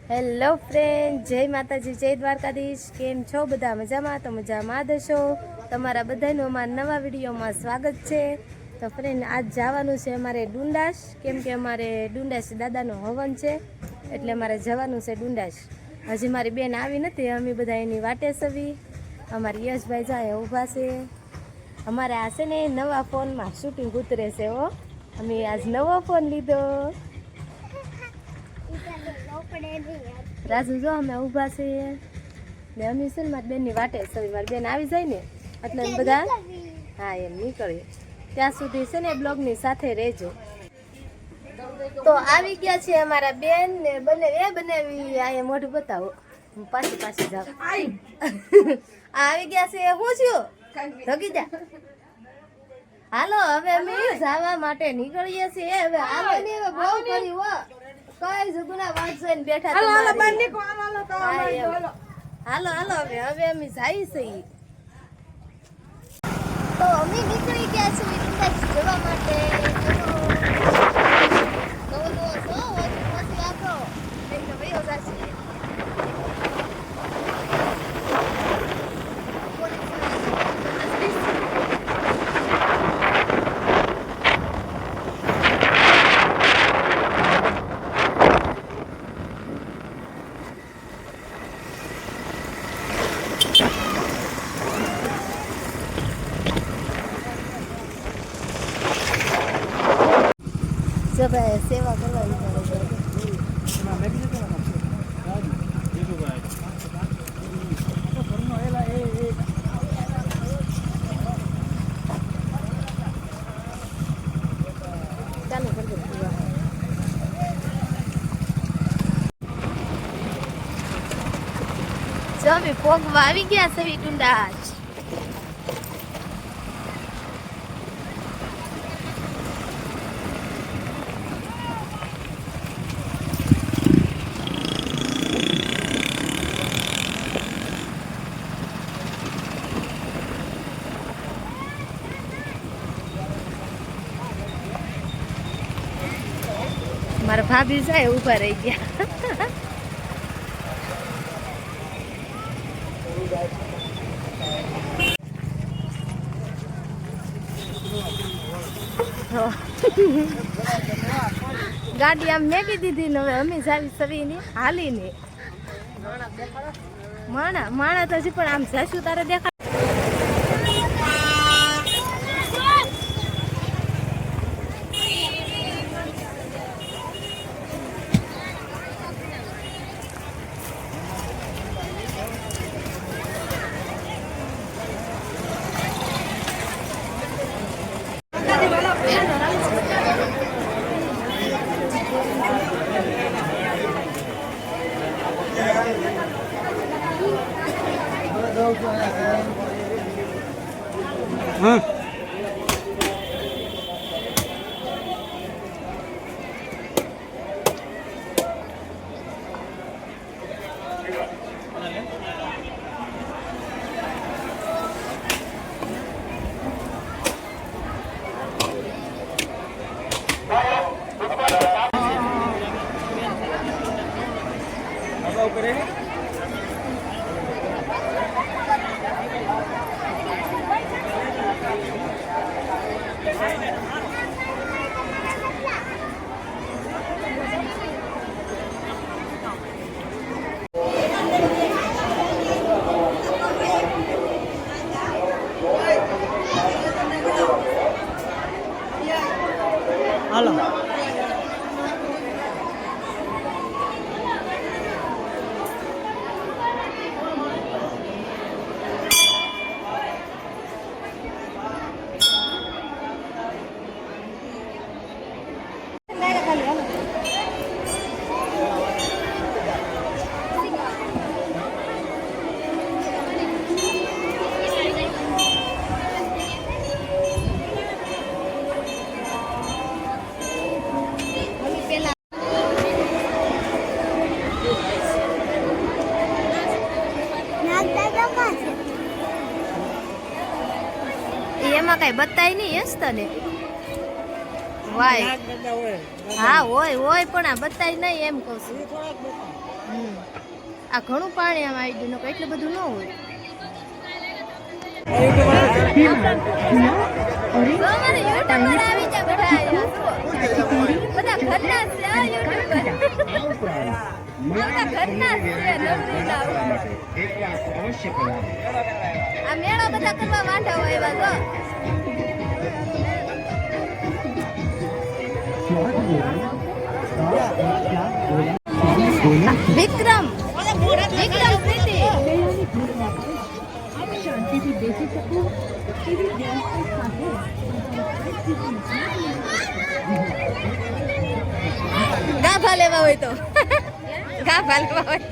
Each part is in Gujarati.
હેલો ફ્રેન્ડ, જય માતાજી, જય દ્વારકાધીશ. કેમ છો બધા? મજામાં? તો મજામાં દશો. તમારા બધાનું અમારા નવા વિડીયોમાં સ્વાગત છે. તો ફ્રેન્ડ, આજ જવાનું છે અમારે ડુંડાસ, કેમ કે અમારે ડુંડાસ દાદાનો હવન છે, એટલે અમારે જવાનું છે ડુંડાસ. હજી મારી બેન આવી નથી, અમે બધા એની વાટે સવી. અમારી યશભાઈ જાય ઊભા છે. અમારે આ છે ને નવા ફોનમાં શૂટિંગ ઉતરે છે. અમે આજ નવો ફોન લીધો. રાજુ જો અમે ઊભા છીએ ને અમે છે ને મારી બેનની વાટે સવી. મારી બેન આવી જાય ને એટલે બધા હા એમ નીકળીએ. ત્યાં સુધી છે ને બ્લોગની સાથે રહેજો. તો આવી ગયા છે અમારા બેન ને બનાવી આ મોઢું બતાવો. પાછી જાવ આવી ગયા છે. હું છું ધગી જા. હાલો હવે અમે જવા માટે નીકળીએ છીએ. હવે હાલો ને હવે બહુ કરી હો કઈ જુગુના વાત જોઈને બેઠા. હાલો હવે અમે જાય છીએ. તો અમે નીકળી ગયા છીએ જવા માટે. સેવા કરવાની ચાલુ કરી દો. જમી પોગવા આવી ગયા સવી ડુંડાસ. મારા ભાભી જાય ઊભા રહી ગયા. ગાડી આમ મેકી દીધી ને હવે અમે જાવી સવીને હાલીને. માણા તો હજી પણ આમ જશું તારે દેખાય. હાલો એમાં કઈ બતાય નહીં યસ તને વાય હા હોય પણ આ બતાય નહીં એમ કહું છું. આ ઘણું પાણી આમ આવી ગયું નકર એટલું બધું ન હોય. આ મેળો બધા કરવા વાંઢા હોય એવા વિક્રમ પ્રીતિ ગાભા લેવા હોય તો ગાભા લેવા હોય.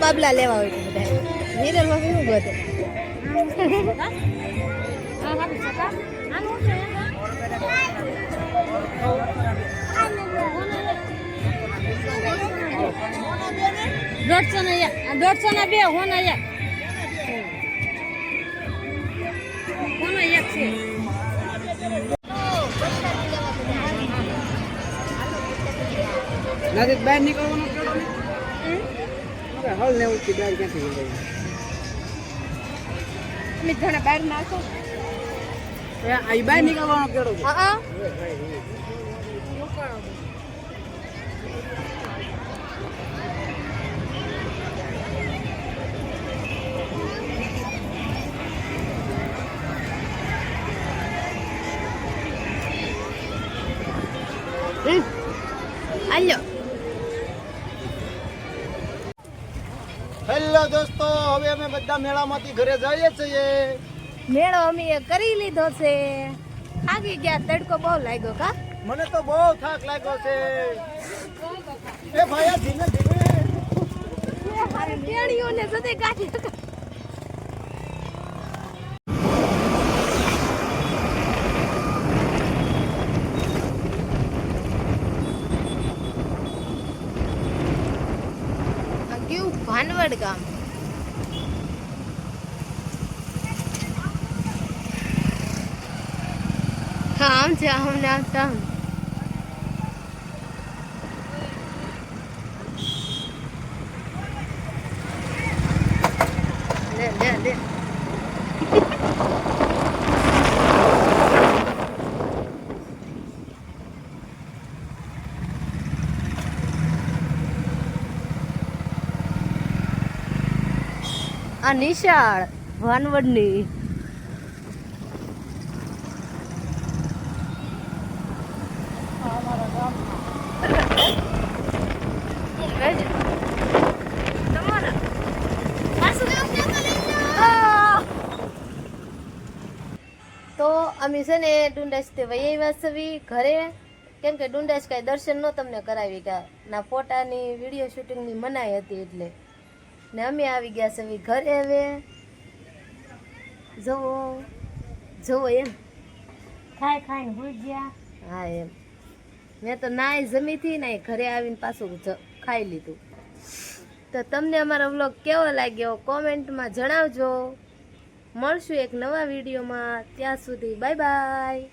બાબલા લેવા હોય તો બધા મિરરમાં કેવું બધું દોઢસો ના બે હોના એક છે. બહાર નીકળવાનું હલ ને ઉઠી બહાર ક્યાંથી નીકળવું મિત્રોને બહાર નાખો અહીં બહાર નીકળવાનો કેળો છે. આલ્યો હેલો દોસ્તો, હવે અમે બધા મેળામાંથી ઘરે જઈએ છીએ. મેળો અમે કરી લીધો છે. થાકી ગયા, તડકો બહુ લાગ્યો કા? મને તો બહુ થાક લાગ્યો છે. એ ભાઈ ધીમે ધીમે ટેણીઓને જતે કાઢી ભાનવડ ગામ. આમ છે અમને આવતા લે લે લે આ નિશાળ ભાનવડની તો અમે છે ને ડુંડાસ તે વહી આવ્યા છવી ઘરે, કેમ કે ડુંડાસ કાંઈ દર્શન ન તમને કરાવી ગયા ના, ફોટાની વિડીયો શૂટિંગની મનાઈ હતી એટલે ને અમે આવી ગયા છે ઘરે. હવે જવો જવો એમ ખાઈને ભૂલી ગયા. હા એમ મેં તો નાય જમીથી ને ઘરે આવીને પાછું ખાઈ લીધું. તો તમને અમારો વ્લોગ કેવો લાગ્યો કોમેન્ટમાં જણાવજો. મળશું એક નવા વિડીયોમાં, ત્યાં સુધી બાય બાય.